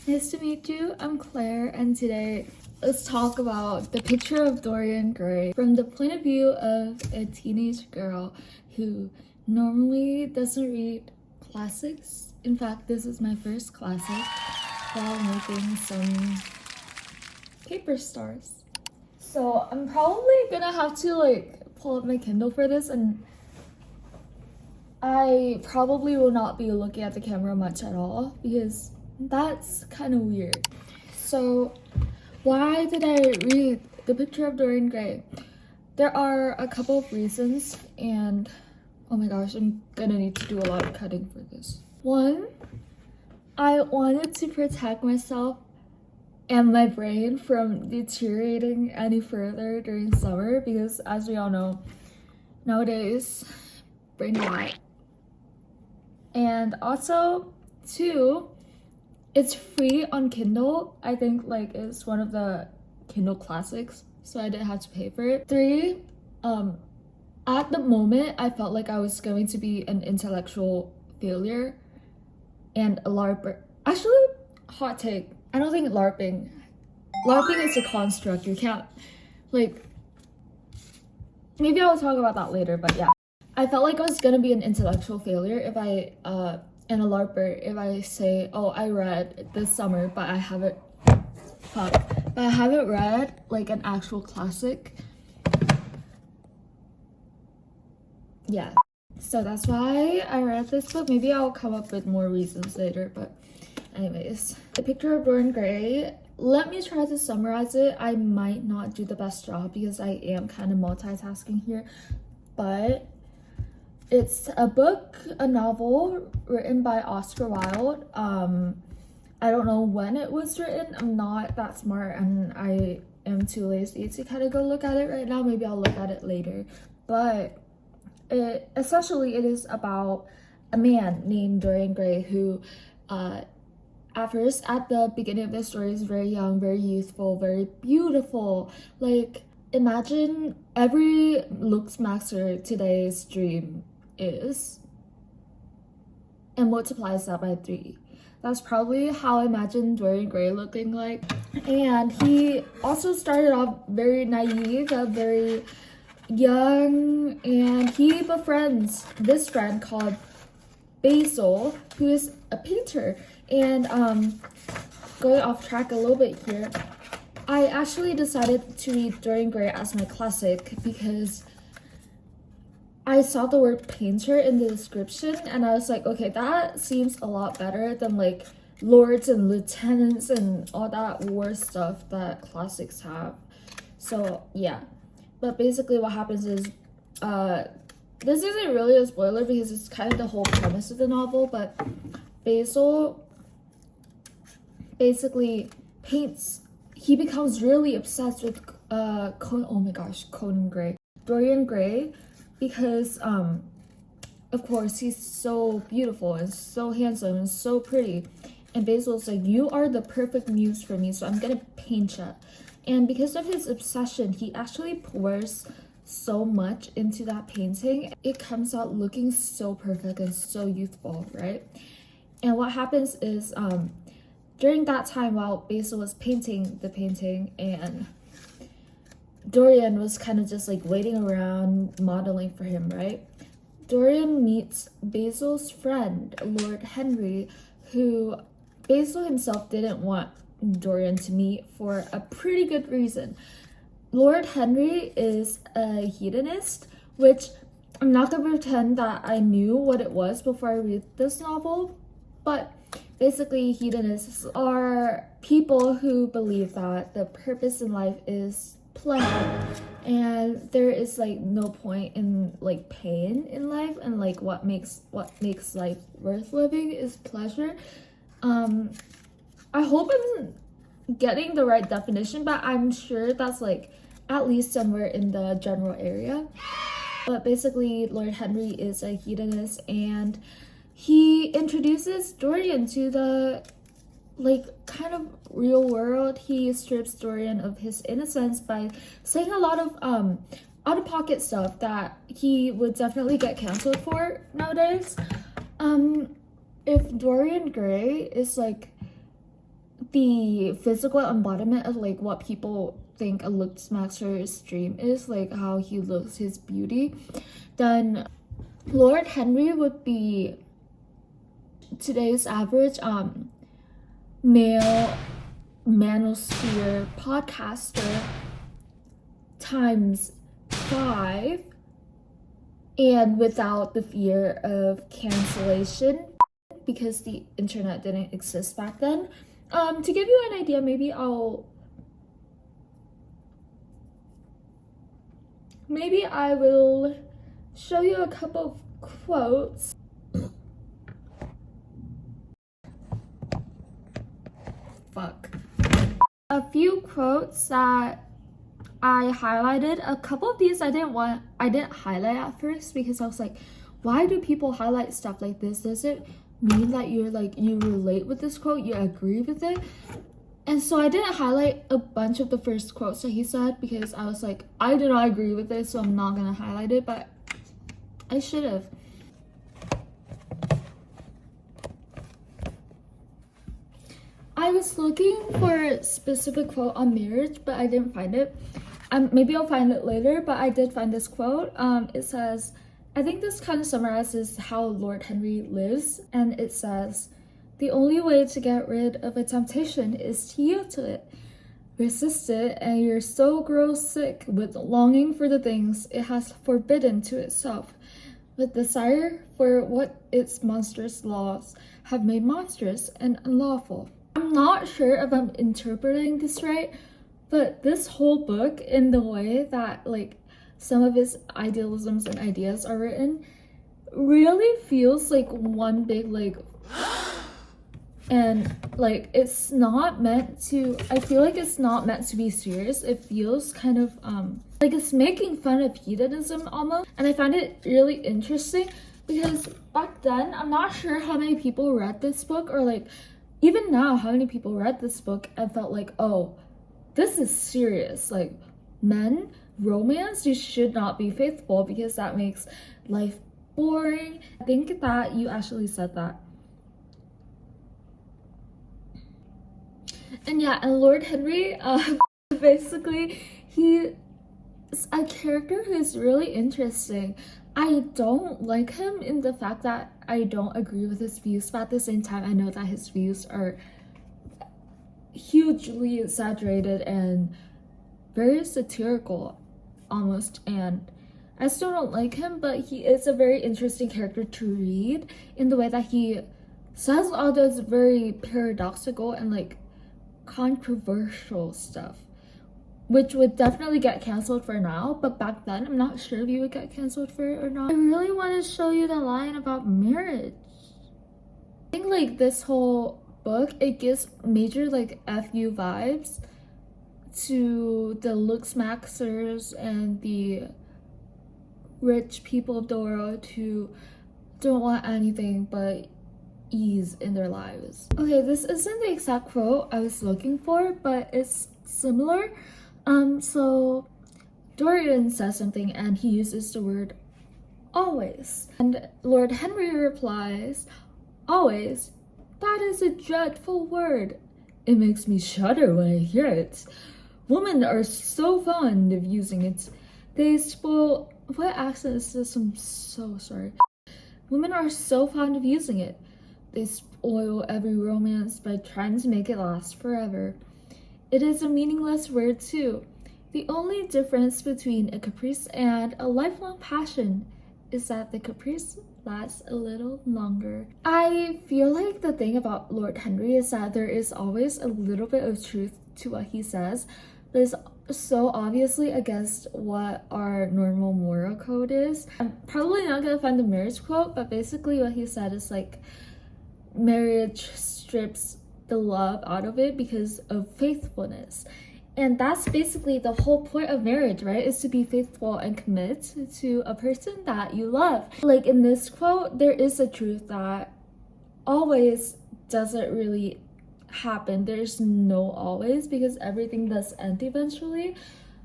Nice to meet you. I'm Claire, and today let's talk about the picture of Dorian Gray from the point of view of a teenage girl who normally doesn't read classics. In fact, this is my first classic while making some paper stars. So I'm probably gonna have to pull up my Kindle for this, and I probably will not be looking at the camera much at all because that's kind of weird. So why did I read the picture of Dorian Gray? There are a couple of reasons, and oh my gosh, I'm gonna need to do a lot of cutting for this. One, I wanted to protect myself and my brain from deteriorating any further during summer because, as we all know, nowadays brain rot. And also, two, it's free on Kindle. I think it's one of the Kindle classics, so I didn't have to pay for it. Three, at the moment, I felt like I was going to be an intellectual failure and a LARPer. Actually, hot take, I don't think LARPing is a construct. You can't, maybe I'll talk about that later, but yeah. I felt like I was gonna be an intellectual failure if I, and a LARPer, if I say, oh, I read this summer, but I haven't read an actual classic. Yeah, so that's why I read this book. Maybe I'll come up with more reasons later, but anyways. The picture of Dorian Gray, let me try to summarize it. I might not do the best job because I am kind of multitasking here, but it's a book, a novel written by Oscar Wilde. I don't know when it was written. I'm not that smart and I am too lazy to kind of go look at it right now. Maybe I'll look at it later. But essentially it is about a man named Dorian Gray who at the beginning of the story is very young, very youthful, very beautiful. Imagine every looks maxer today's dream is, and multiplies that by 3. That's probably how I imagine Dorian Gray looking like. And he also started off very naive, very young, and he befriends this friend called Basil, who is a painter. And going off track a little bit here, I actually decided to read Dorian Gray as my classic because I saw the word painter in the description and I was like, okay, that seems a lot better than lords and lieutenants and all that war stuff that classics have. So yeah, but basically what happens is, this isn't really a spoiler because it's kind of the whole premise of the novel, but Basil basically paints. He becomes really obsessed with Dorian Gray, because of course he's so beautiful and so handsome and so pretty, and Basil's like, you are the perfect muse for me, so I'm gonna paint you. And because of his obsession, he actually pours so much into that painting. It comes out looking so perfect and so youthful, right? And what happens is, during that time while Basil was painting the painting and Dorian was kind of just waiting around modeling for him, right? Dorian meets Basil's friend, Lord Henry, who Basil himself didn't want Dorian to meet for a pretty good reason. Lord Henry is a hedonist, which I'm not gonna pretend that I knew what it was before I read this novel, but basically hedonists are people who believe that the purpose in life is pleasure, and there is no point in pain in life, and what makes life worth living is pleasure. I hope I'm getting the right definition, but I'm sure that's at least somewhere in the general area. But basically Lord Henry is a hedonist, and he introduces Dorian to the kind of real world. He strips Dorian of his innocence by saying a lot of out-of-pocket stuff that he would definitely get canceled for nowadays. If Dorian Gray is the physical embodiment of like what people think a looks master's dream is, like how he looks, his beauty, then Lord Henry would be today's average male manosphere podcaster times 5, and without the fear of cancellation because the internet didn't exist back then. To give you an idea, maybe I will show you a couple of quotes. A few quotes that I highlighted. A couple of these I didn't highlight at first because I was like, why do people highlight stuff like this? Does it mean that you relate with this quote, you agree with it? And so I didn't highlight a bunch of the first quotes that he said because I was like, I do not agree with this, so I'm not gonna highlight it, but I should have. I was looking for a specific quote on marriage, but I didn't find it. Maybe I'll find it later, but I did find this quote. It says, I think this kind of summarizes how Lord Henry lives, and it says, the only way to get rid of a temptation is to yield to it. Resist it, and your soul grows sick with longing for the things it has forbidden to itself, with desire for what its monstrous laws have made monstrous and unlawful. I'm not sure if I'm interpreting this right, but this whole book, in the way that like some of its idealisms and ideas are written, really feels like one big like and like it's not meant to, I feel like it's not meant to be serious. It feels kind of like it's making fun of hedonism almost, and I find it really interesting because back then I'm not sure how many people read this book, or like even now how many people read this book and felt like, oh, this is serious, like men, romance, you should not be faithful because that makes life boring. I think that you actually said that. And yeah, and Lord Henry, basically, he's a character who's really interesting. I don't like him in the fact that I don't agree with his views, but at the same time, I know that his views are hugely exaggerated and very satirical almost, and I still don't like him, but he is a very interesting character to read in the way that he says all those very paradoxical and like controversial stuff, which would definitely get canceled for now, but back then I'm not sure if you would get canceled for it or not. I really want to show you the line about marriage. I think like this whole book, it gives major like FU vibes to the looks maxers and the rich people of the world who don't want anything but ease in their lives. Okay, this isn't the exact quote I was looking for, but it's similar. So Dorian says something and he uses the word always, and Lord Henry replies, always? That is a dreadful word. It makes me shudder when I hear it. Women are so fond of using it. They spoil... What accent is this? I'm so sorry. Women are so fond of using it. They spoil every romance by trying to make it last forever. It is a meaningless word too. The only difference between a caprice and a lifelong passion is that the caprice lasts a little longer. I feel like the thing about Lord Henry is that there is always a little bit of truth to what he says, but it's so obviously against what our normal moral code is. I'm probably not gonna find the marriage quote, but basically what he said is like, marriage strips the love out of it because of faithfulness. And that's basically the whole point of marriage, right? Is to be faithful and commit to a person that you love. Like in this quote, there is a truth that always doesn't really happen. There's no always, because everything does end eventually.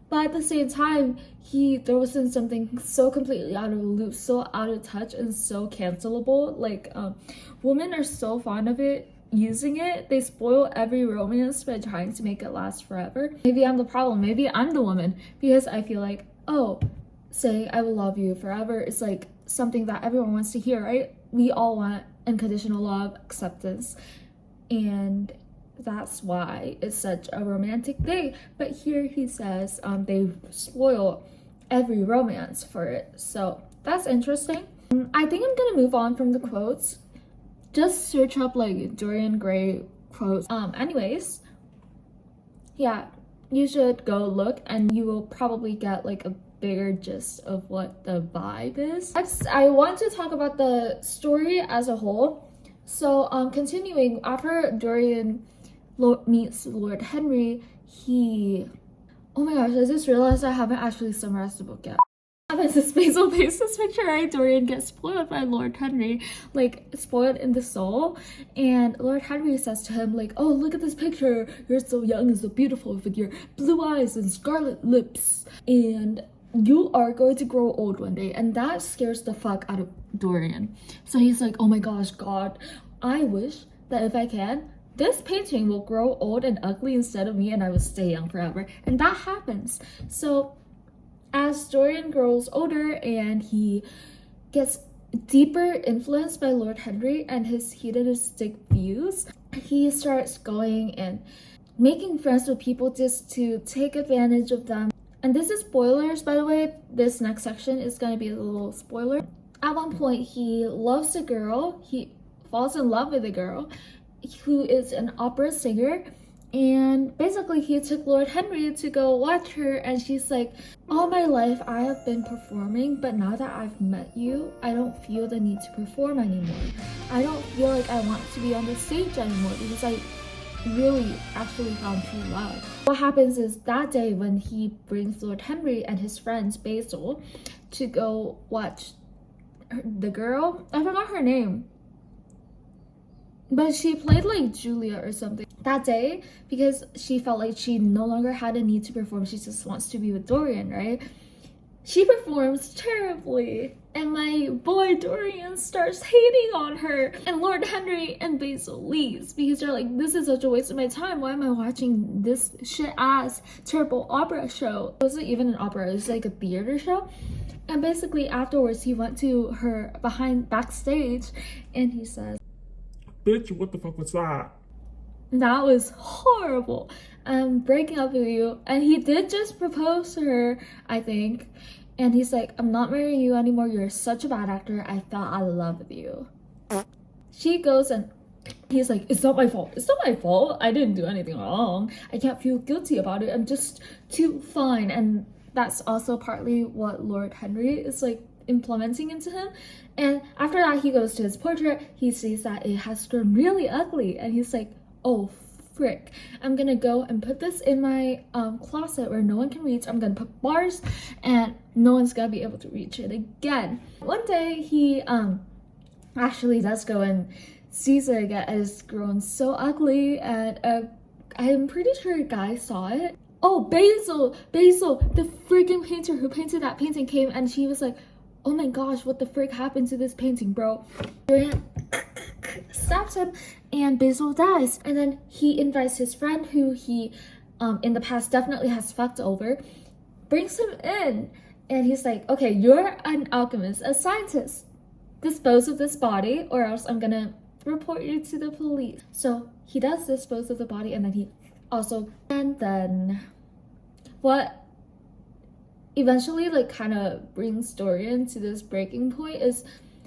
But at the same time, he throws in something so completely out of the loop, so out of touch and so cancelable. Like women are so fond of it using it. They spoil every romance by trying to make it last forever. Maybe I'm the problem. Maybe I'm the woman, because I feel like, oh, saying I will love you forever is like something that everyone wants to hear, right? We all want unconditional love, acceptance, and that's why it's such a romantic thing. But here he says they spoil every romance for it. So that's interesting. I think I'm gonna move on from the quotes. Just search up like Dorian Gray quotes. Anyways, yeah, you should go look and you will probably get like a bigger gist of what the vibe is. Next, I want to talk about the story as a whole. So continuing, after Dorian meets Lord Henry, oh my gosh, I just realized I haven't actually summarized the book yet. Happens is Basil paints this picture, right? Dorian gets spoiled by Lord Henry, like spoiled in the soul, and Lord Henry says to him like, oh, look at this picture, you're so young and so beautiful with your blue eyes and scarlet lips, and you are going to grow old one day. And that scares the fuck out of Dorian. So he's like, oh my gosh, God, I wish that if I can, this painting will grow old and ugly instead of me, and I will stay young forever. And that happens. So as Dorian grows older and he gets deeper influenced by Lord Henry and his hedonistic views, he starts going and making friends with people just to take advantage of them. And this is spoilers, by the way. This next section is going to be a little spoiler. At one point, he loves a girl. He falls in love with a girl who is an opera singer. And basically, he took Lord Henry to go watch her, and she's like, all my life I have been performing, but now that I've met you, I don't feel the need to perform anymore. I don't feel like I want to be on the stage anymore, because I really actually found true love. What happens is that day when he brings Lord Henry and his friends Basil to go watch the girl, I forgot her name, but she played like Julia or something. That day, because she felt like she no longer had a need to perform, she just wants to be with Dorian, right? She performs terribly, and my boy Dorian starts hating on her, and Lord Henry and Basil leaves because they're like, this is such a waste of my time. Why am I watching this shit ass terrible opera show? It wasn't even an opera, it was like a theater show. And basically afterwards he went to her backstage and he says, bitch, what the fuck was that? That was horrible. I'm breaking up with you. And he did just propose to her, I think. And he's like, I'm not marrying you anymore. You're such a bad actor. I fell out of love with you. She goes and he's like, it's not my fault. It's not my fault. I didn't do anything wrong. I can't feel guilty about it. I'm just too fine. And that's also partly what Lord Henry is like implementing into him. And after that, he goes to his portrait. He sees that it has grown really ugly. And he's like, oh frick, I'm gonna go and put this in my closet where no one can reach. I'm gonna put bars and no one's gonna be able to reach it again. One day he actually does go and sees it again. It's grown so ugly, and I'm pretty sure a guy saw it. Oh, Basil, the freaking painter who painted that painting came, and she was like, oh my gosh, what the frick happened to this painting, bro? Dorian stabs him and Basil dies. And then he invites his friend who he in the past definitely has fucked over, brings him in, and he's like, okay, you're an alchemist, a scientist. Dispose of this body or else I'm gonna report you to the police. So he does dispose of the body, and then he also, and then what eventually like kind of brings Dorian to this breaking point is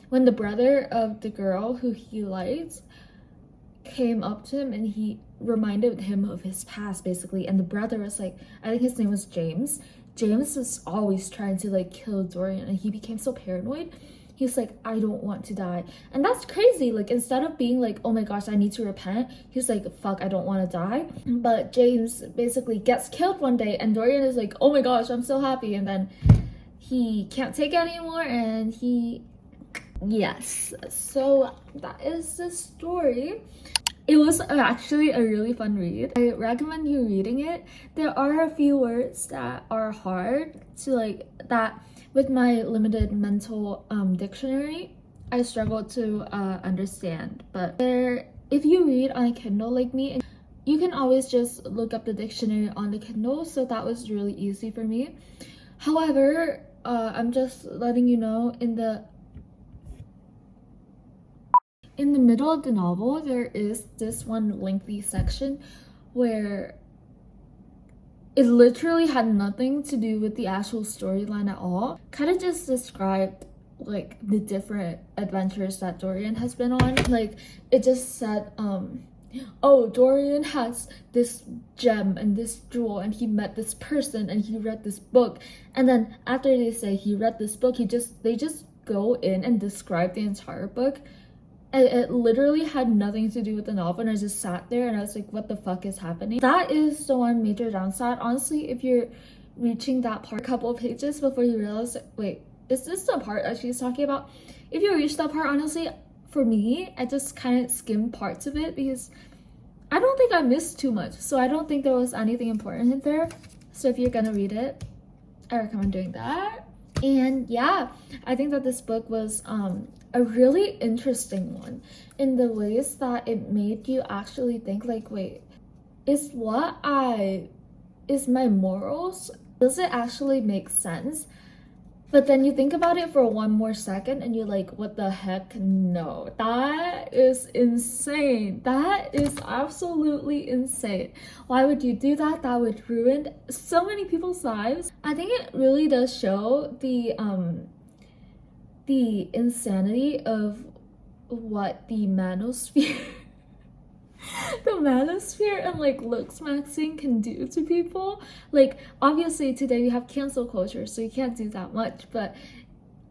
when the brother of the girl who he liked came up to him and he reminded him of his past basically. And the brother was like, I think his name was James was always trying to like kill Dorian, and he became so paranoid. He's like, I don't want to die. And that's crazy. Like, instead of being like, oh my gosh, I need to repent, he's like, fuck, I don't want to die. But James basically gets killed one day, and Dorian is like, oh my gosh, I'm so happy. And then he can't take it anymore, and yes. So that is the story. It was actually a really fun read. I recommend you reading it. There are a few words that are hard to like, that with my limited mental dictionary, I struggled to understand, but there if you read on a Kindle like me, you can always just look up the dictionary on the Kindle, so that was really easy for me. However, I'm just letting you know, in the middle of the novel, there is this one lengthy section where it literally had nothing to do with the actual storyline at all. Kind of just described like the different adventures that Dorian has been on. Like, it just said, oh, Dorian has this gem and this jewel, and he met this person, and he read this book. And then after they say he read this book, they just go in and describe the entire book. And it literally had nothing to do with the novel, and I just sat there and I was like, what the fuck is happening? That is the one major downside. Honestly, if you're reaching that part a couple of pages before you realize, wait, is this the part that she's talking about? If you reach that part, honestly, for me, I just kind of skimmed parts of it because I don't think I missed too much. So I don't think there was anything important in there. So if you're gonna read it, I recommend doing that. And yeah, I think that this book was a really interesting one in the ways that it made you actually think like, wait, is my morals, does it actually make sense? But then you think about it for one more second and you're like, what the heck? No, that is insane. That is absolutely insane. Why would you do that? That would ruin so many people's lives. I think it really does show the insanity of what the manosphere and like looks maxing can do to people. Like, obviously today we have cancel culture, so you can't do that much, but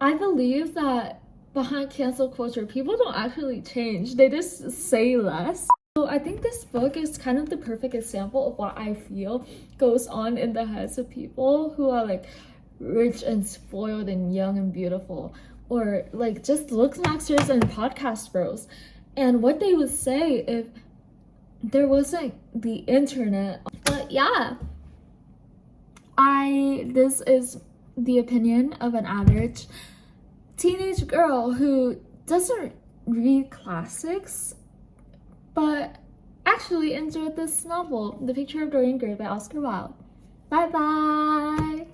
I believe that behind cancel culture, people don't actually change, they just say less. So I think this book is kind of the perfect example of what I feel goes on in the heads of people who are like rich and spoiled and young and beautiful, or like just looks maxers and podcast bros, and what they would say if there wasn't the internet. But yeah, this is the opinion of an average teenage girl who doesn't read classics but actually enjoyed this novel, The Picture of Dorian Gray by Oscar Wilde. Bye bye.